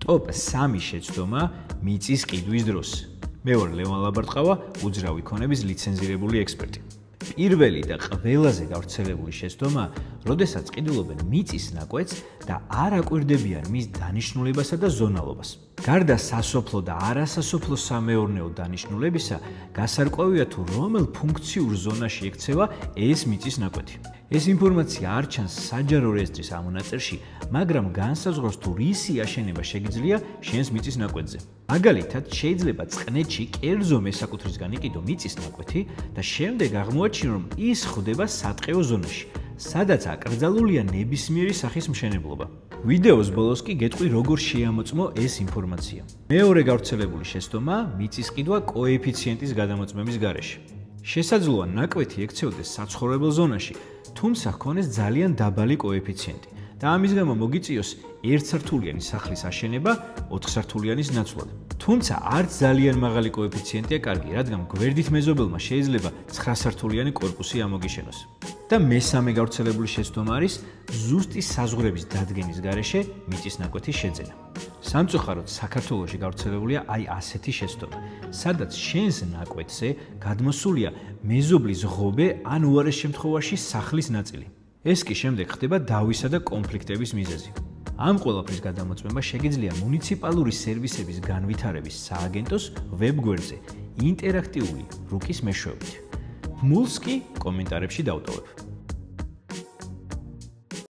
ტოპ 3 შეცდომა მიწის ყიდვის დროს. მე ვარ ლევან ლაბარტყავა, უძრავი ქონების ლიცენზირებული ექსპერტი. პირველი და ყველაზე გავრცელებული შეცდომა, როდესაც ყიდულობენ მიწის ნაკვეთს და არ აკვირდებიან მის დანიშნულებასა და ზონალობას. გარდა სასოფლო და არასასოფლო სამეურნეო დანიშნულებისა, გასარკვევია თუ რომელ ფუნქციურ ზონაში ექცევა ეს მიწის ნაკვეთი. ეს ინფორმაცია არ ჩანს საჯარო რეესტრის ამონაწერში, მაგრამ განსაზღვრავს თუ რისი აშენება შეგიძლია შენს მიწის ნაკვეთზე. მაგალითად, შეიძლება წყნეთში კერძო მესაკუთრისგან იყიდო მიწის ნაკვეთი და შემდეგ აღმოაჩინო, რომ ის ხვდება სატყეო ზონაში, სადაც აკრძალულია ნებისმიერი სახის მშენებლობა. ვიდეოს ბოლოს კი გეტყვი, როგორ შეამოწმო ეს ინფორმაცია. მეორე გავრცელებული შეცდომა მიწის ყიდვა კოეფიციენტის გადამოწმების გარეშე. შესაძლოა ნაკვეთი ექცევდეს საცხოვრებელ ზონაში, თუმცა ჰქონდეს ძალიან დაბალი კოეფიციენტი და ამის გამო მოგიწიოს ერთსართულიანი სახლის აშენება 4 სართულიანის ნაცვლად. თუმცა არც ძალიან მაღალი კოეფიციენტია კარგი, რადგან გვერდით მეზობელმა შეიძლება 9 სართულიანი კორპუსი ამოგიშენოს. და მესამე გავრცელებული შეცდომა არის ზუსტი საზღვრების დადგენის გარეშე მიწის ნაკვეთის შეძენა. სამწუხაროდ საქართველოში გავრცელებულია აი ასეთი შეცდომა, სადაც შენს ნაკვეთზე გადმოსულია მეზობლის ღობე ან უარეს შემთხვევაში სახლის ნაწილი. ეს კი შემდეგ ხდება დავისა და კონფლიქტების მიზეზი. ამ ყველაფრის გადამოწმება შეგიძლია მუნიციპალური სერვისების განვითარების სააგენტოს ვებგვერდზე ინტერაქტიული რუკის მეშვეობით. მულს კი კომენტარებში დავტოვებ.